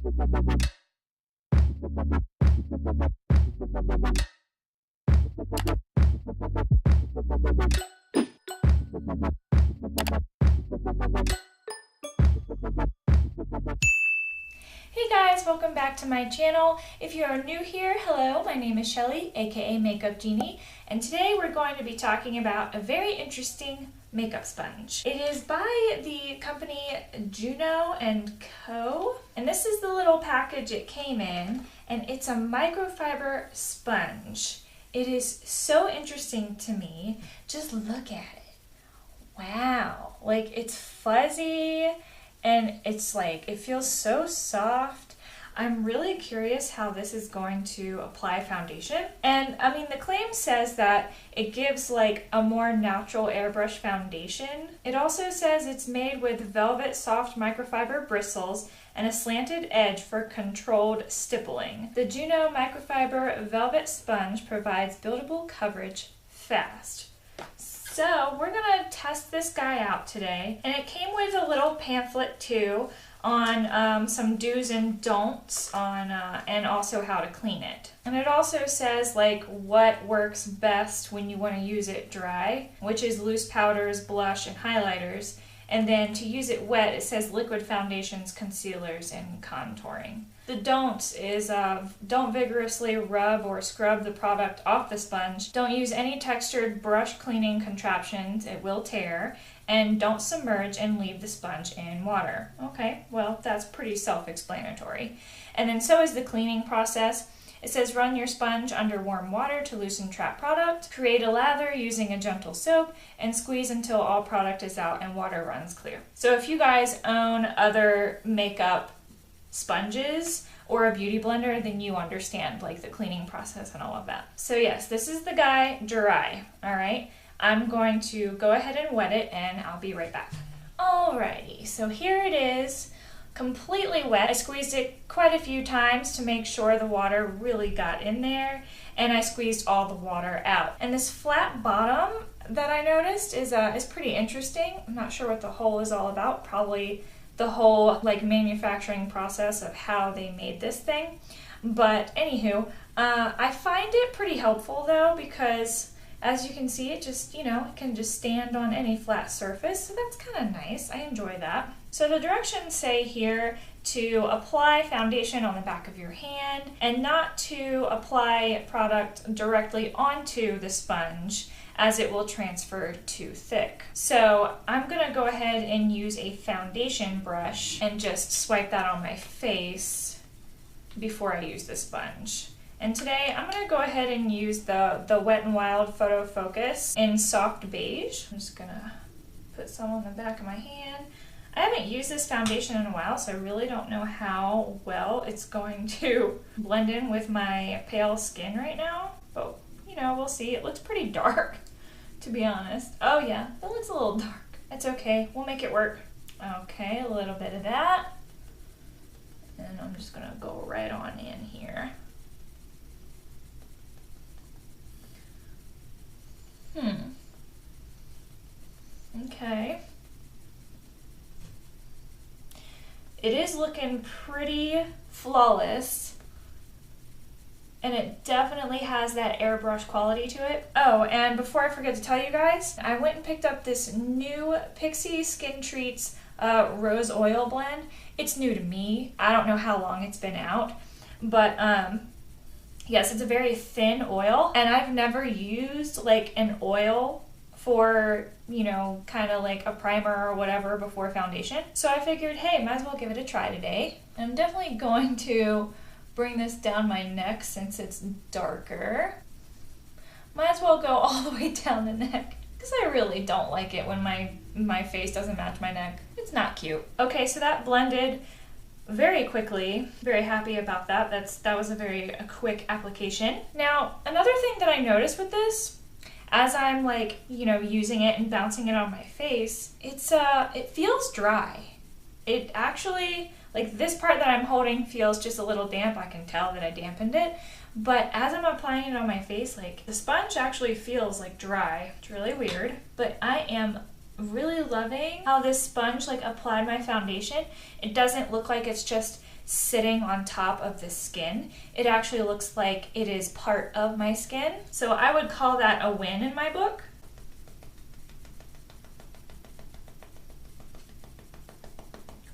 Hey guys, welcome back to my channel. If you are new here, hello, my name is Shelly, aka Makeup Genie, and today we're going to be talking about a very interesting makeup sponge. It is by the company Juno and Co. And this is the little package it came in, and it's a microfiber sponge. It is so interesting to me. Just look at it. Wow, like it's fuzzy. And it's like, it feels so soft. I'm really curious how this is going to apply foundation. And I mean, the claim says that it gives like a more natural airbrush foundation. It also says it's made with velvet soft microfiber bristles and a slanted edge for controlled stippling. The Juno microfiber velvet sponge provides buildable coverage fast. So we're gonna test this guy out today, and it came with a little pamphlet too on some do's and don'ts on and also how to clean it. And it also says like what works best when you want to use it dry, which is loose powders, blush, and highlighters. And then to use it wet, it says liquid foundations, concealers, and contouring. The don'ts is don't vigorously rub or scrub the product off the sponge. Don't use any textured brush cleaning contraptions, it will tear. And don't submerge and leave the sponge in water. Okay, well, that's pretty self-explanatory. And then so is the cleaning process. It says run your sponge under warm water to loosen trapped product, create a lather using a gentle soap, and squeeze until all product is out and water runs clear. So if you guys own other makeup sponges or a beauty blender, then you understand like the cleaning process and all of that. So yes, this is the guy dry, all right? I'm going to go ahead and wet it and I'll be right back. Alrighty, so here it is. Completely wet. I squeezed it quite a few times to make sure the water really got in there, and I squeezed all the water out. And this flat bottom that I noticed is pretty interesting. I'm not sure what the hole is all about. Probably the whole like manufacturing process of how they made this thing. But anywho, I find it pretty helpful though, because as you can see, it just, you know, it can just stand on any flat surface, so that's kind of nice. I enjoy that. So the directions say here to apply foundation on the back of your hand and not to apply product directly onto the sponge, as it will transfer too thick. So I'm gonna go ahead and use a foundation brush and just swipe that on my face before I use the sponge. And today I'm gonna go ahead and use the Wet n Wild Photo Focus in soft beige. I'm just gonna put some on the back of my hand. I haven't used this foundation in a while, so I really don't know how well it's going to blend in with my pale skin right now. But, you know, we'll see. It looks pretty dark, to be honest. Oh yeah, it looks a little dark. It's okay, we'll make it work. Okay, a little bit of that. And I'm just gonna go right on in here. Okay. It is looking pretty flawless, and it definitely has that airbrush quality to it. Oh, and before I forget to tell you guys, I went and picked up this new Pixi Skin Treats Rose Oil Blend. It's new to me. I don't know how long it's been out, but yes, it's a very thin oil, and I've never used like an oil for, you know, kind of like a primer or whatever before foundation. So I figured, hey, might as well give it a try today. I'm definitely going to bring this down my neck since it's darker. Might as well go all the way down the neck, because I really don't like it when my face doesn't match my neck. It's not cute. Okay, so that blended very quickly. Very happy about that. That was a quick application. Now, another thing that I noticed with this, as I'm like, you know, using it and bouncing it on my face, it feels dry. It actually, like this part that I'm holding feels just a little damp. I can tell that I dampened it. But as I'm applying it on my face, like the sponge actually feels like dry. It's really weird, but I am really loving how this sponge like applied my foundation. It doesn't look like it's just sitting on top of the skin. It actually looks like it is part of my skin. So I would call that a win in my book.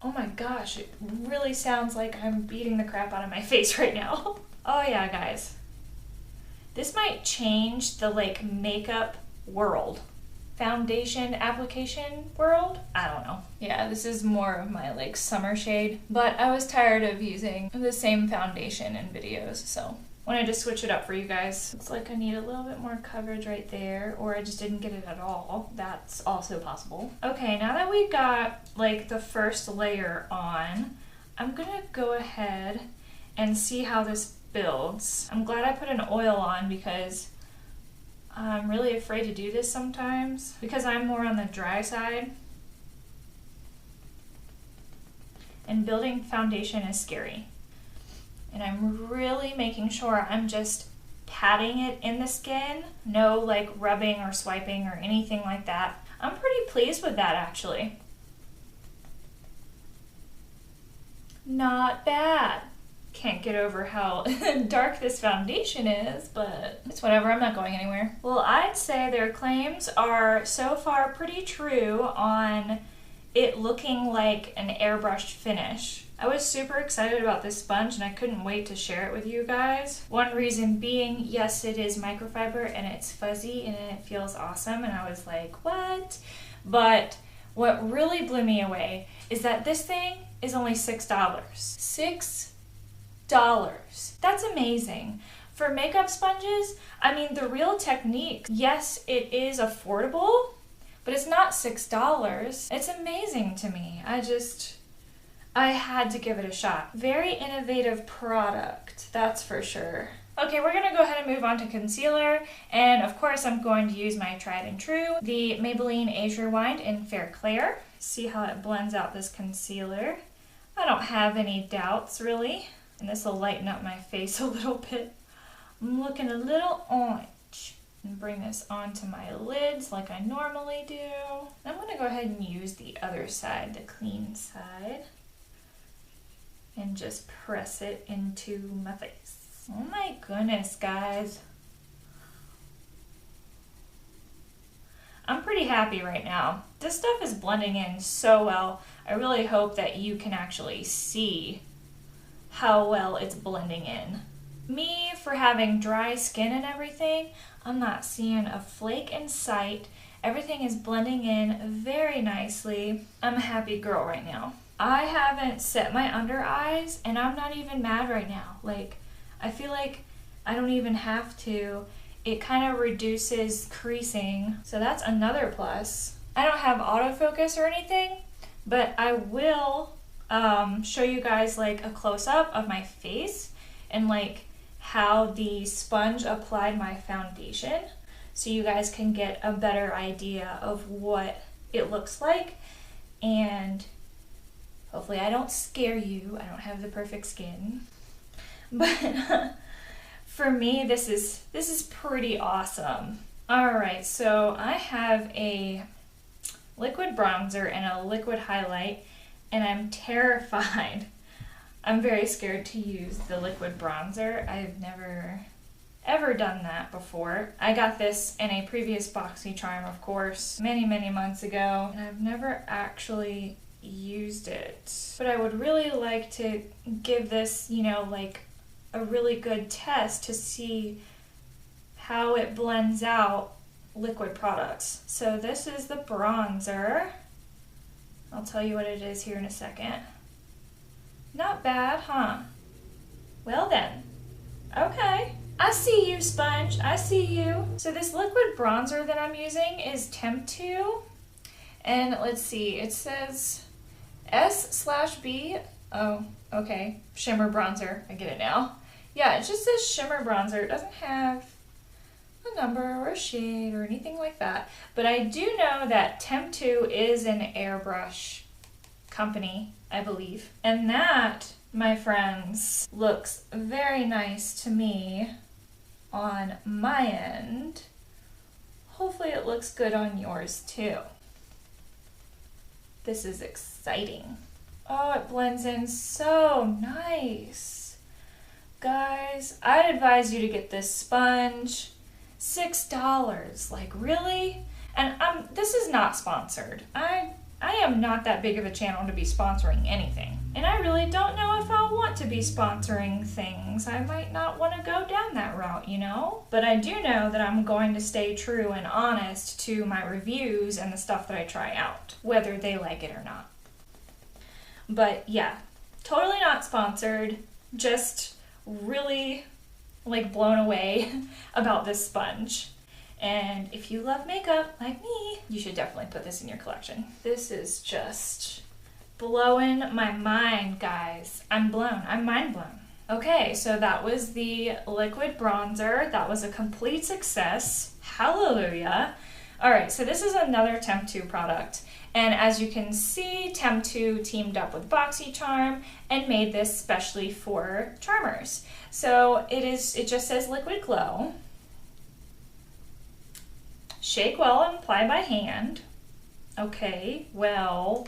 Oh my gosh, it really sounds like I'm beating the crap out of my face right now. Oh yeah, guys. This might change the like makeup world. Foundation application world? I don't know. Yeah, this is more of my like summer shade, but I was tired of using the same foundation in videos, so wanted to switch it up for you guys. Looks like I need a little bit more coverage right there, or I just didn't get it at all. That's also possible. Okay, now that we got like the first layer on, I'm gonna go ahead and see how this builds. I'm glad I put an oil on because I'm really afraid to do this sometimes because I'm more on the dry side. And building foundation is scary. And I'm really making sure I'm just patting it in the skin. No like rubbing or swiping or anything like that. I'm pretty pleased with that actually. Not bad. Can't get over how dark this foundation is, but it's whatever, I'm not going anywhere. Well, I'd say their claims are so far pretty true on it looking like an airbrushed finish. I was super excited about this sponge and I couldn't wait to share it with you guys. One reason being, yes, it is microfiber and it's fuzzy and it feels awesome, and I was like, what? But what really blew me away is that this thing is only $6. $6. That's amazing. For makeup sponges, I mean, the Real Technique, yes, it is affordable, but it's not $6. It's amazing to me. I had to give it a shot. Very innovative product, that's for sure. Okay, we're gonna go ahead and move on to concealer, and of course I'm going to use my tried and true, the Maybelline Age Rewind in Fair Clair. See how it blends out this concealer. I don't have any doubts really, and this will lighten up my face a little bit. I'm looking a little orange. And bring this onto my lids like I normally do. I'm gonna go ahead and use the other side, the clean side, and just press it into my face. Oh my goodness, guys. I'm pretty happy right now. This stuff is blending in so well. I really hope that you can actually see how well it's blending in. Me, for having dry skin and everything, I'm not seeing a flake in sight. Everything is blending in very nicely. I'm a happy girl right now. I haven't set my under eyes and I'm not even mad right now. Like, I feel like I don't even have to. It kind of reduces creasing, so that's another plus. I don't have autofocus or anything, but I will show you guys like a close-up of my face and like how the sponge applied my foundation, so you guys can get a better idea of what it looks like. And hopefully I don't scare you. I don't have the perfect skin, but for me this is pretty awesome. All right, so I have a liquid bronzer and a liquid highlight, and I'm terrified. I'm very scared to use the liquid bronzer. I've never ever done that before. I got this in a previous BoxyCharm, of course, many months ago, and I've never actually used it. But I would really like to give this, you know, like a really good test to see how it blends out liquid products. So this is the bronzer. I'll tell you what it is here in a second. Not bad, huh? Well then. Okay. I see you, sponge. I see you. So this liquid bronzer that I'm using is Temp 2. And let's see, it says S/B. Oh, okay. Shimmer bronzer. I get it now. Yeah, it just says shimmer bronzer. It doesn't have a number or a shade or anything like that. But I do know that Temp 2 is an airbrush company, I believe. And that, my friends, looks very nice to me on my end. Hopefully it looks good on yours too. This is exciting. Oh, it blends in so nice. Guys, I'd advise you to get this sponge. $6. Like, really? And this is not sponsored. I am not that big of a channel to be sponsoring anything. And I really don't know if I'll want to be sponsoring things. I might not want to go down that route, you know? But I do know that I'm going to stay true and honest to my reviews and the stuff that I try out, whether they like it or not. But yeah, totally not sponsored, just really like blown away about this sponge. And if you love makeup like me, you should definitely put this in your collection. This is just blowing my mind, guys. I'm blown. I'm mind blown. Okay, so that was the liquid bronzer. That was a complete success. Hallelujah. All right, so this is another Temp2 product. And as you can see, Temp2 teamed up with BoxyCharm and made this specially for charmers. So it just says Liquid Glow. Shake well and apply by hand. Okay, well,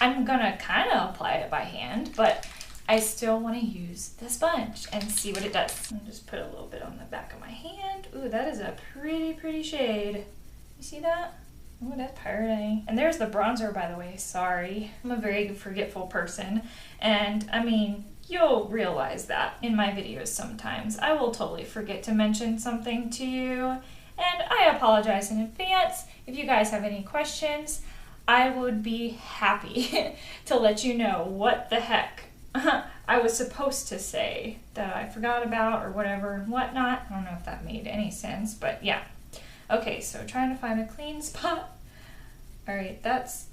I'm gonna kind of apply it by hand, but I still want to use the sponge and see what it does. I'll just put a little bit on the back of my hand. Ooh, that is a pretty shade. You see that? Ooh, that's pretty. And there's the bronzer, by the way. Sorry. I'm a very forgetful person. And I mean, you'll realize that in my videos sometimes. I will totally forget to mention something to you. And I apologize in advance. If you guys have any questions, I would be happy to let you know what the heck I was supposed to say that I forgot about or whatever and whatnot. I don't know if that made any sense, but yeah. Okay, so trying to find a clean spot. All right, that's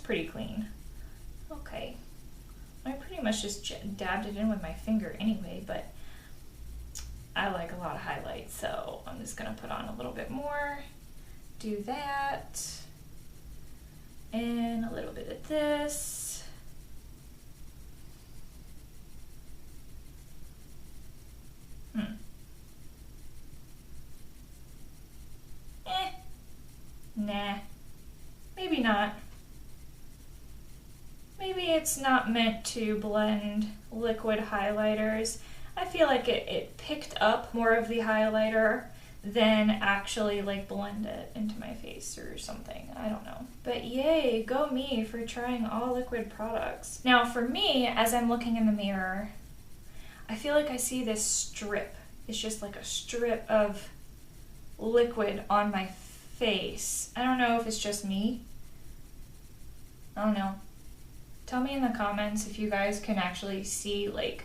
pretty clean. Okay, I pretty much just dabbed it in with my finger anyway, but I like a lot of highlight, so I'm just gonna put on a little bit more. Do that, and a little bit of this. Nah, maybe not. Maybe it's not meant to blend liquid highlighters. I feel like it picked up more of the highlighter than actually like blend it into my face or something. I don't know. But yay, go me for trying all liquid products. Now for me, as I'm looking in the mirror, I feel like I see this strip. It's just like a strip of liquid on my face. I don't know if it's just me. I don't know. Tell me in the comments if you guys can actually see like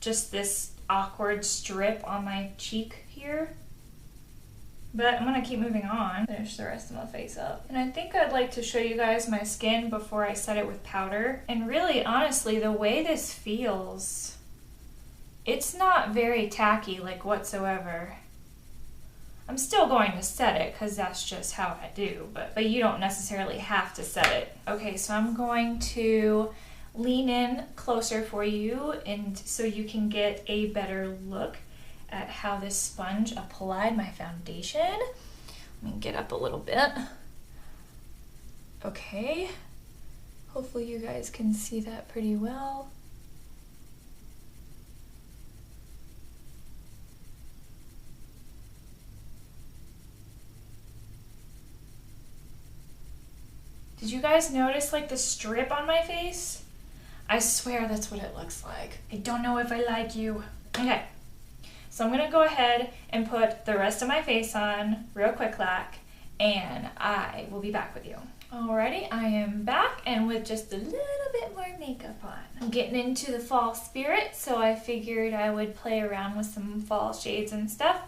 just this awkward strip on my cheek here. But I'm gonna keep moving on. Finish the rest of my face up. And I think I'd like to show you guys my skin before I set it with powder. And really, honestly, the way this feels, it's not very tacky like whatsoever. I'm still going to set it because that's just how I do, but you don't necessarily have to set it. Okay, so I'm going to lean in closer for you and so you can get a better look at how this sponge applied my foundation. Let me get up a little bit. Okay, hopefully you guys can see that pretty well. Did you guys notice like the strip on my face? I swear that's what it looks like. I don't know if I like you. Okay, so I'm gonna go ahead and put the rest of my face on real quick and I will be back with you. Alrighty, I am back and with just a little bit more makeup on. I'm getting into the fall spirit, so I figured I would play around with some fall shades and stuff.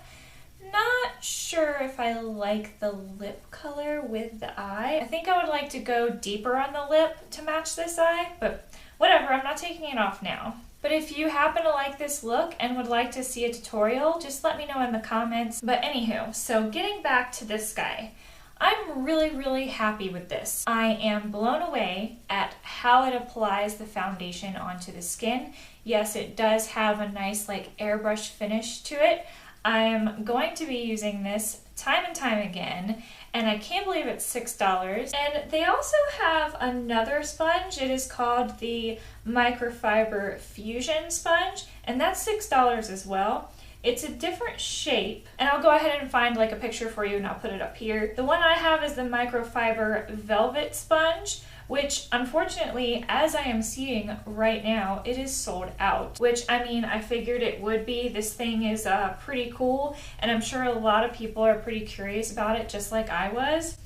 Not sure if I like the lip color with the eye. I think I would like to go deeper on the lip to match this eye, but whatever, I'm not taking it off now. But if you happen to like this look and would like to see a tutorial, just let me know in the comments. But anywho, so getting back to this guy, I'm really happy with this. I am blown away at how it applies the foundation onto the skin. Yes, it does have a nice like airbrush finish to it. I'm going to be using this time and time again, and I can't believe it's $6. And they also have another sponge. It is called the Microfiber Fusion Sponge, and that's $6 as well. It's a different shape, and I'll go ahead and find like a picture for you and I'll put it up here. The one I have is the Microfiber Velvet Sponge, which unfortunately, as I am seeing right now, it is sold out, which I mean, I figured it would be. This thing is pretty cool, and I'm sure a lot of people are pretty curious about it, just like I was.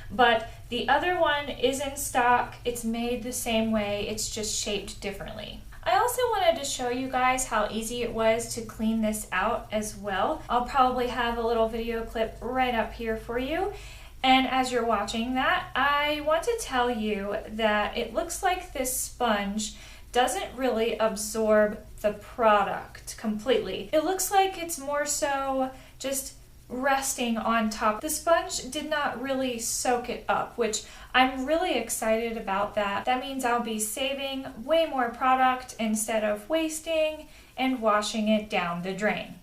But the other one is in stock. It's made the same way, it's just shaped differently. I also wanted to show you guys how easy it was to clean this out as well. I'll probably have a little video clip right up here for you. And as you're watching that, I want to tell you that it looks like this sponge doesn't really absorb the product completely. It looks like it's more so just resting on top. The sponge did not really soak it up, which I'm really excited about that. That means I'll be saving way more product instead of wasting and washing it down the drain.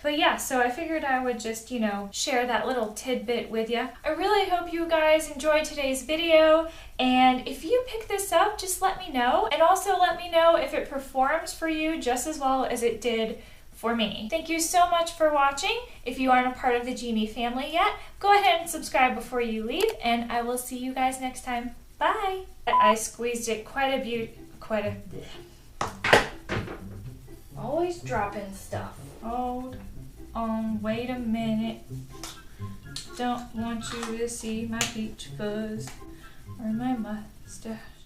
But yeah, so I figured I would just, you know, share that little tidbit with you. I really hope you guys enjoyed today's video, and if you pick this up, just let me know, and also let me know if it performs for you just as well as it did for me. Thank you so much for watching. If you aren't a part of the Genie family yet, go ahead and subscribe before you leave, and I will see you guys next time. Bye! I squeezed it quite a always dropping stuff. Hold on, wait a minute. Don't want you to see my peach fuzz or my mustache.